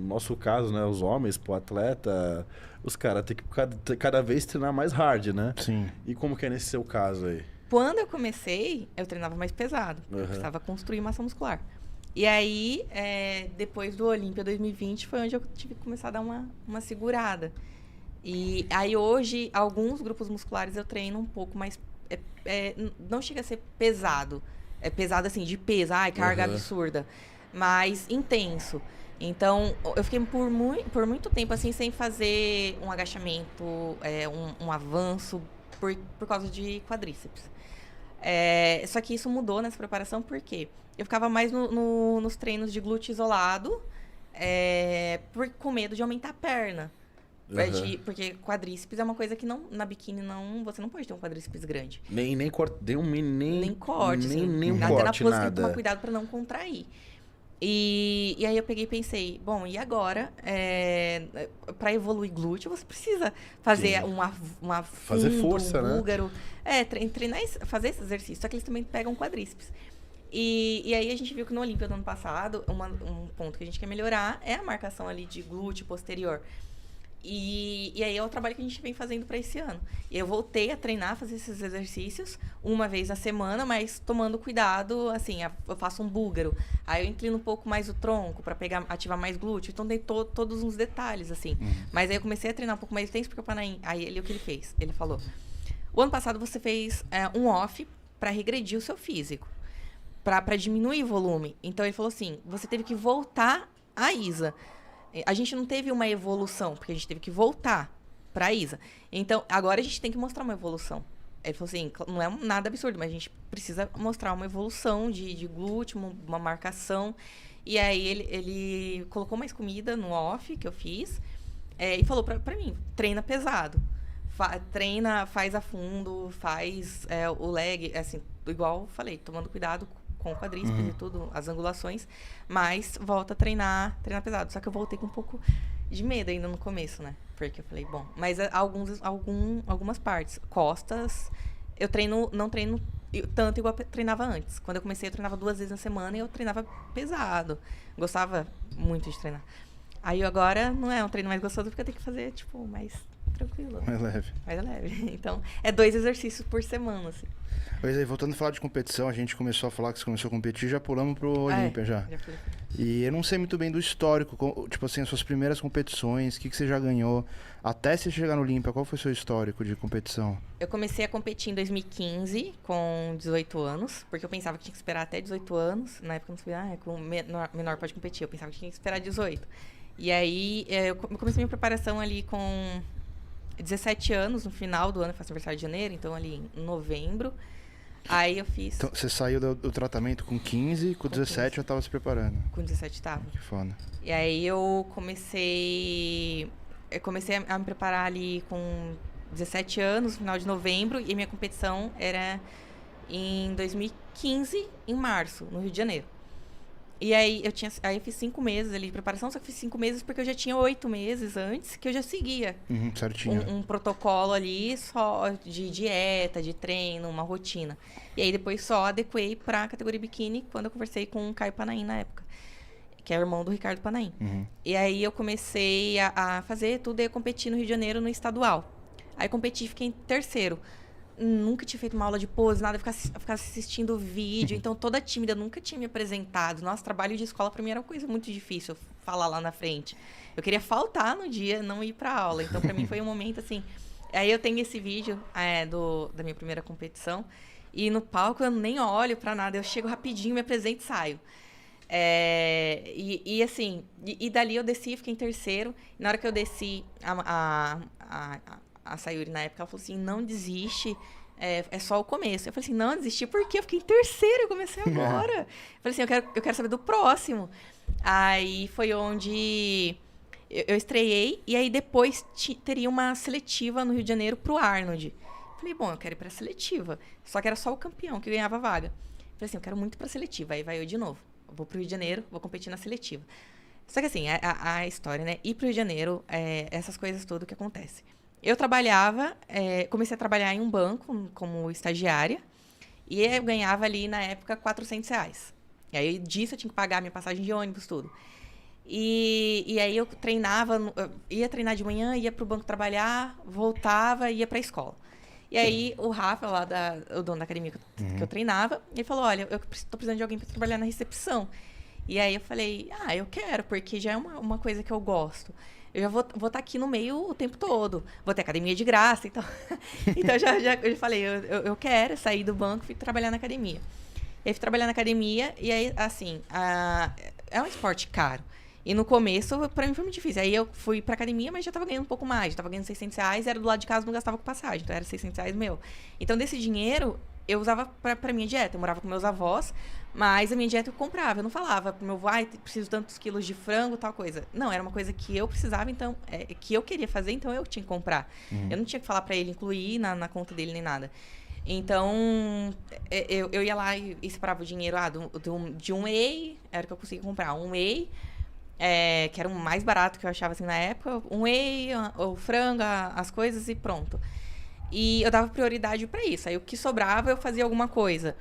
nosso caso, né? Os homens, pro atleta, os caras têm que cada vez treinar mais hard, né? Sim. E como que é nesse seu caso aí? Quando eu comecei, eu treinava mais pesado. Eu Aham. precisava construir massa muscular. E aí, depois do Olímpia 2020, foi onde eu tive que começar a dar uma segurada. E aí, hoje, alguns grupos musculares eu treino um pouco mais... não chega a ser pesado. É pesado, assim, de peso. Ai, carga Aham. absurda. Mas intenso. Então, eu fiquei por muito tempo, assim, sem fazer um agachamento, um avanço, por causa de quadríceps. Só que isso mudou nessa preparação, por quê? Eu ficava mais nos treinos de glúteo isolado, com medo de aumentar a perna. Aham. Porque quadríceps é uma coisa que na biquíni você não pode ter um quadríceps grande. Nem corte, Nem corte, assim. nem um Até na corte, pose tem que nada. tomar cuidado para não contrair. E aí eu peguei e pensei, bom, e agora? Para evoluir glúteo, você precisa fazer Sim. uma Fazer fundo, força, um né? búlgaro. Treinar, fazer esse exercício. Só que eles também pegam quadríceps. E aí a gente viu que no Olímpia do ano passado, um ponto que a gente quer melhorar é a marcação ali de glúteo posterior. E aí é o trabalho que a gente vem fazendo para esse ano. Eu voltei a treinar, fazer esses exercícios uma vez na semana, mas tomando cuidado, assim, eu faço um búlgaro. Aí eu inclino um pouco mais o tronco para ativar mais glúteo. Então tem todos uns detalhes, assim. Mas aí eu comecei a treinar um pouco mais intenso, porque o Panaim, o que ele fez? Ele falou, o ano passado você fez um off para regredir o seu físico, para diminuir o volume. Então ele falou assim, você teve que voltar à ISA. A gente não teve uma evolução, porque a gente teve que voltar para a ISA. Então, agora a gente tem que mostrar uma evolução. Ele falou assim, não é nada absurdo, mas a gente precisa mostrar uma evolução de glúteo, uma marcação. E aí ele colocou mais comida no off que eu fiz e falou pra mim, treina pesado. Treina, faz a fundo, faz o leg, assim, igual eu falei, tomando cuidado com o quadríceps e tudo, as angulações, mas volta a treinar pesado. Só que eu voltei com um pouco de medo ainda no começo, né? Porque eu falei, bom, mas algumas partes. Costas, não treino tanto igual eu treinava antes. Quando eu comecei, eu treinava 2 vezes na semana e eu treinava pesado. Gostava muito de treinar. Aí agora não é um treino mais gostoso porque eu tenho que fazer, tipo, mais tranquilo. Mais leve. Mais leve. Então, 2 exercícios por semana, assim. Pois aí, voltando a falar de competição, a gente começou a falar que você começou a competir, já pulamos pro Olímpia já. Já falei. E eu não sei muito bem do histórico, tipo assim, as suas primeiras competições, o que você já ganhou, até você chegar no Olímpia, qual foi o seu histórico de competição? Eu comecei a competir em 2015, com 18 anos, porque eu pensava que tinha que esperar até 18 anos. Na época eu não sabia, com menor pode competir, eu pensava que tinha que esperar 18. E aí, eu comecei minha preparação ali com 17 anos, no final do ano, eu faço aniversário de janeiro, então ali em novembro. Aí eu fiz... Então, você saiu do tratamento com 15, com 17 já tava se preparando. Com 17 tava. Que foda. E aí eu comecei a me preparar ali com 17 anos, no final de novembro, e minha competição era em 2015, em março, no Rio de Janeiro. E aí eu fiz 5 meses ali de preparação, só que fiz 5 meses porque eu já tinha 8 meses antes que eu já seguia Certinho. um protocolo ali só de dieta, de treino, uma rotina. E aí depois só adequei pra categoria biquíni quando eu conversei com o Caio Panaim na época, que é o irmão do Ricardo Panaim. E aí eu comecei a fazer tudo e eu competi no Rio de Janeiro no estadual. Aí competi e fiquei em terceiro. Nunca tinha feito uma aula de pose, nada, ficar assistindo vídeo. Então, toda tímida, nunca tinha me apresentado. Nossa, trabalho de escola pra mim era uma coisa muito difícil, falar lá na frente. Eu queria faltar no dia, não ir pra aula. Então, pra mim foi um momento assim... Aí eu tenho esse vídeo da minha primeira competição. E no palco eu nem olho pra nada. Eu chego rapidinho, me apresento e saio. Assim... E dali eu desci, fiquei em terceiro. E na hora que eu desci, a Sayuri, na época, ela falou assim, não desiste, é só o começo. Eu falei assim, não desisti, por quê? Eu fiquei em terceiro, eu comecei agora. Eu falei assim, eu quero saber do próximo. Aí foi onde eu estreiei, e aí depois teria uma seletiva no Rio de Janeiro pro Arnold. Eu falei, bom, eu quero ir pra seletiva. Só que era só o campeão que ganhava a vaga. Eu falei assim, eu quero muito pra seletiva. Aí vai eu de novo. Eu vou pro Rio de Janeiro, vou competir na seletiva. Só que assim, a história, né? Ir pro Rio de Janeiro, essas coisas tudo que acontece. Eu trabalhava, comecei a trabalhar em um banco como estagiária, e eu ganhava ali, na época, R$400. E aí, disso, eu tinha que pagar minha passagem de ônibus, tudo. E aí eu treinava, eu ia treinar de manhã, ia pro banco trabalhar, voltava e ia pra escola. E aí o Rafa, lá o dono da academia que eu treinava, ele falou, olha, eu tô precisando de alguém pra trabalhar na recepção. E aí eu falei, eu quero, porque já é uma coisa que eu gosto. Eu já vou estar aqui no meio o tempo todo. Vou ter academia de graça, então... então eu falei, eu quero sair do banco e trabalhar na academia. E aí fui trabalhar na academia, e aí, assim, é um esporte caro. E no começo, pra mim, foi muito difícil. Aí eu fui pra academia, mas já tava ganhando um pouco mais. Já tava ganhando R$600, era do lado de casa, não gastava com passagem. Então era R$600 meu. Então desse dinheiro, eu usava pra minha dieta. Eu morava com meus avós, mas a minha dieta eu comprava. Eu não falava pro meu avô, preciso de tantos quilos de frango, tal coisa. Não, era uma coisa que eu precisava, então, que eu queria fazer, então eu tinha que comprar. Eu não tinha que falar pra ele incluir na conta dele nem nada. Então, eu ia lá e separava o dinheiro de um whey, era o que eu conseguia comprar. Um whey, que era o mais barato que eu achava assim na época. Um whey, o frango, as coisas e pronto. E eu dava prioridade pra isso. Aí o que sobrava, eu fazia alguma coisa.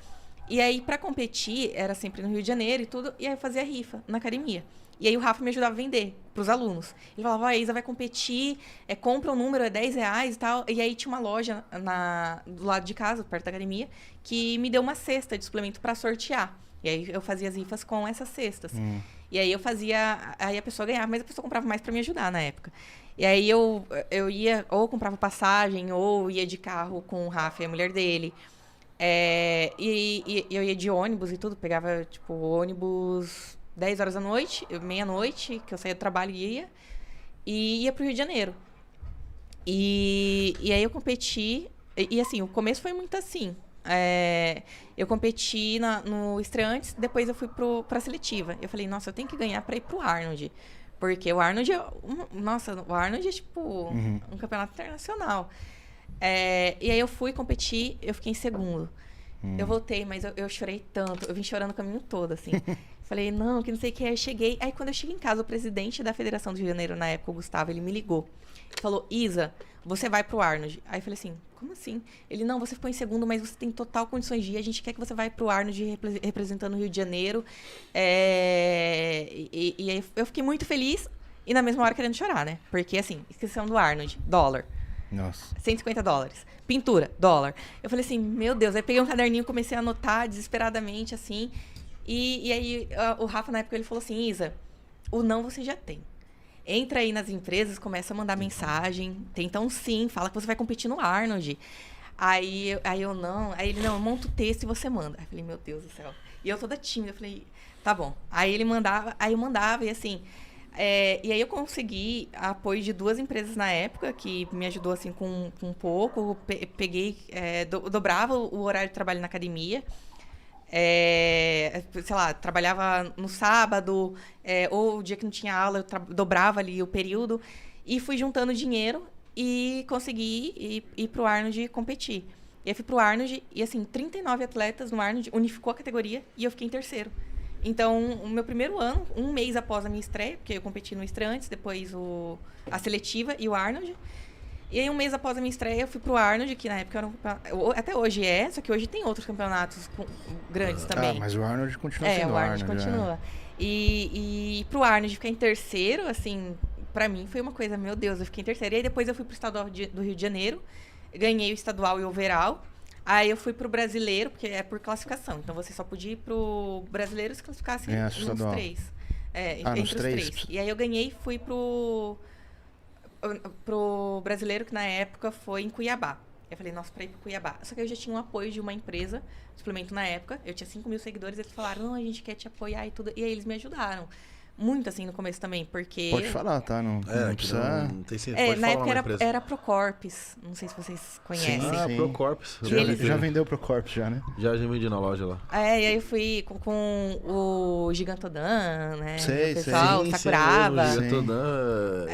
E aí, pra competir, era sempre no Rio de Janeiro e tudo. E aí eu fazia rifa na academia. E aí o Rafa me ajudava a vender pros alunos. Ele falava, a Isa vai competir, compra um número, é R$10 e tal. E aí tinha uma loja do lado de casa, perto da academia, que me deu uma cesta de suplemento pra sortear. E aí eu fazia as rifas com essas cestas. E aí eu fazia... Aí a pessoa ganhava, mas a pessoa comprava mais pra me ajudar na época. E aí eu ia, ou comprava passagem, ou ia de carro com o Rafa e a mulher dele. E eu ia de ônibus e tudo, pegava, tipo, ônibus 10 horas da noite, meia-noite, que eu saía do trabalho e ia pro Rio de Janeiro. E aí eu competi, e assim, o começo foi muito assim. Eu competi no Estreantes, depois eu fui pra seletiva. Eu falei, nossa, eu tenho que ganhar pra ir pro Arnold. Porque o Arnold o Arnold é tipo um campeonato internacional. E aí eu fui competir, eu fiquei em segundo. Eu voltei, mas eu chorei tanto. Eu vim chorando o caminho todo, assim. Falei, não, que não sei o que. Aí eu cheguei. Aí quando eu cheguei em casa, o presidente da Federação do Rio de Janeiro, na época, o Gustavo, ele me ligou. Falou, Isa, você vai pro Arnold. Aí eu falei assim, como assim? Ele, não, você ficou em segundo, mas você tem total condições de ir. A gente quer que você vá pro Arnold representando o Rio de Janeiro. E aí eu fiquei muito feliz e na mesma hora querendo chorar, né? Porque, assim, inscrição do Arnold, $. Nossa. $150. Pintura, $. Eu falei assim, meu Deus. Aí peguei um caderninho, comecei a anotar desesperadamente, assim. E aí o Rafa, na época, ele falou assim, Isa, o não você já tem. Entra aí nas empresas, começa a mandar mensagem. Tenta um sim, fala que você vai competir no Arnold. Aí eu não. Aí ele, não, monta o texto e você manda. Aí eu falei, meu Deus do céu. E eu toda tímida, eu falei, tá bom. Aí ele mandava, aí eu mandava, e assim... e aí eu consegui apoio de 2 empresas na época, que me ajudou assim com um pouco. Peguei, dobrava o horário de trabalho na academia. Sei lá, trabalhava no sábado, ou o dia que não tinha aula, eu dobrava ali o período. E fui juntando dinheiro e consegui ir pro Arnold competir. E aí fui pro Arnold, e assim, 39 atletas no Arnold, unificou a categoria, e eu fiquei em terceiro. Então, o meu primeiro ano, um mês após a minha estreia, porque eu competi no Estreantes, depois a seletiva e o Arnold. E aí, um mês após a minha estreia, eu fui pro Arnold, que na época era até hoje só que hoje tem outros campeonatos grandes também. Mas o Arnold continua sendo o Arnold continua. E pro Arnold ficar em terceiro, assim, pra mim foi uma coisa, meu Deus, eu fiquei em terceiro. E aí depois eu fui pro estadual do Rio de Janeiro, ganhei o estadual e o overall. Aí eu fui pro brasileiro, porque é por classificação. Então você só podia ir pro brasileiro se classificasse nos 3. Entre os 3. E aí eu ganhei e fui pro brasileiro, que na época foi em Cuiabá. Eu falei, nossa, pra ir pro Cuiabá. Só que eu já tinha um apoio de uma empresa, suplemento na época. Eu tinha 5 mil seguidores, eles falaram, não, a gente quer te apoiar e tudo. E aí eles me ajudaram. Muito assim no começo também, porque... Pode falar, tá? Não precisa... Não tem pode na falar época era Procorpes. Não sei se vocês conhecem. Sim. Procorpes. Já vendeu Procorpes, já, né? Já vendi na loja lá. E aí eu fui com o Gigantodan, né? Sei, o pessoal, sei. o Sakuraba. O Gigantodan,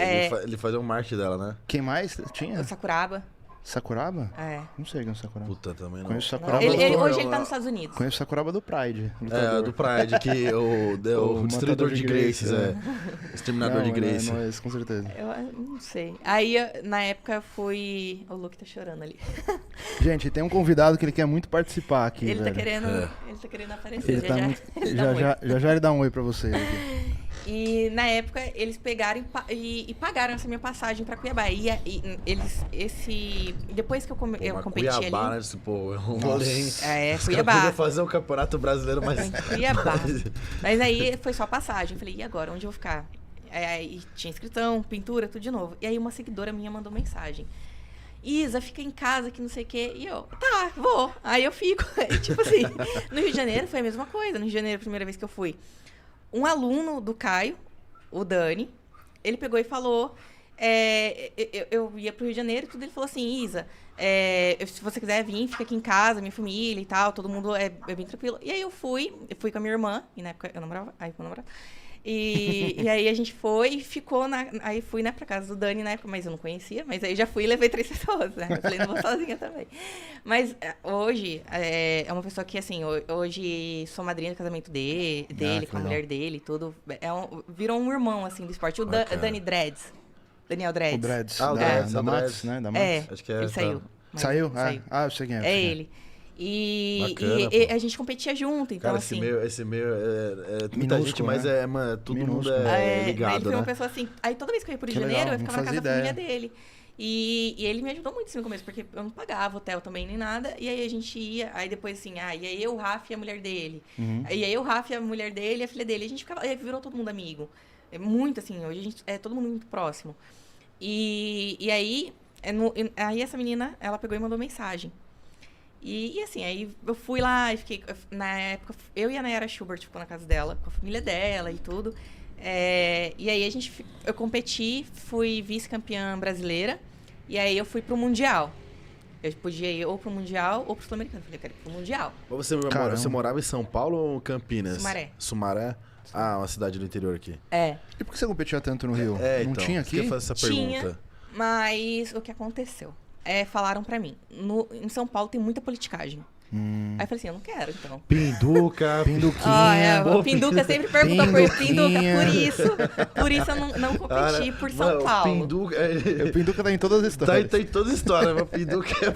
ele fazia um marketing dela, né? Quem mais tinha? O Sakuraba. Sakuraba? Não sei quem é o Sakuraba. Puta, também não. Conheço o Sakuraba. Hoje ele tá nos Estados Unidos. Conheço o Sakuraba do Pride. Do Pride, que o destruidor de Graces, Exterminador de Grace. Não é esse, com certeza. Eu não sei. Aí, na época, fui... O Luke tá chorando ali. Gente, tem um convidado que ele quer muito participar aqui, ele velho. Tá querendo aparecer. Já ele dá um oi pra vocês aqui. E na época eles pegaram e pagaram essa minha passagem pra Cuiabá. E depois que eu competi Cuiabá, ali. né? Pô, é um rolê, hein? Os Cuiabá. caras podiam fazer um campeonato brasileiro, mas. Cuiabá. Mas aí foi só passagem. Eu falei, e agora? Onde eu vou ficar? Aí tinha inscrição, pintura, tudo de novo. E aí uma seguidora minha mandou mensagem. Isa, fica em casa, que não sei o quê. E eu, tá, vou. Aí eu fico. Tipo assim, no Rio de Janeiro foi a mesma coisa. No Rio de Janeiro, a primeira vez que eu fui. Um aluno do Caio, o Dani, ele pegou e falou... eu ia pro Rio de Janeiro e tudo. Ele falou assim, Isa, se você quiser vir, fica aqui em casa, minha família e tal. Todo mundo é bem tranquilo. E aí eu fui com a minha irmã. E na época eu namorava. Aí eu namorava. E aí a gente foi e ficou aí fui, né, pra casa do Dani na época, mas eu não conhecia, mas aí já fui e levei 3 pessoas, né? Eu falei, não vou sozinha também. Mas hoje, é uma pessoa que, assim, hoje sou madrinha do casamento dele com a mulher dele, tudo. Virou um irmão, assim, do esporte. O Dani Dreads. Daniel Dreads. O Dreads. Ah, o Dreads, da Max, né? Da Max. Acho que ele saiu. Saiu? Ah, eu sei quem é. É ele. E a gente competia junto, então cara, assim... esse meio é muita minúsculo, gente, mas né? todo Minúsculo. mundo é ligado, ele foi uma né? pessoa assim... Aí toda vez que eu ia pro Rio de Que Janeiro, legal, eu ficava na não casa da fazia família dele. E ele me ajudou muito assim, no começo, porque eu não pagava hotel também, nem nada. E aí a gente ia, aí depois assim, e aí eu, o Rafa e a mulher dele. Uhum. E aí eu, o Rafa e a mulher dele e a filha dele. A gente ficava, aí virou todo mundo amigo. Muito assim, hoje a gente é todo mundo muito próximo. E aí, aí essa menina, ela pegou e mandou mensagem. E assim, aí eu fui lá e fiquei... Na época, eu e a Nayara Schubert ficou na casa dela, com a família dela e tudo. E aí eu competi, fui vice-campeã brasileira. E aí eu fui pro Mundial. Eu podia ir ou pro Mundial ou pro Sul-Americano. Eu falei, eu quero ir pro Mundial. Você morava em São Paulo ou Campinas? Sumaré. Ah, uma cidade do interior aqui. E por que você competia tanto no Rio? Não então, tinha aqui? Eu fazer essa pergunta. Mas o que aconteceu? Falaram pra mim, em São Paulo tem muita politicagem. Aí eu falei assim, eu não quero, então. Pinduquinha. O Pinduca sempre perguntou por Pinduca, por isso eu não competi por São Paulo. Pinduca... O Pinduca tá em todas as histórias. Tá em todas as histórias, mas Pinduca é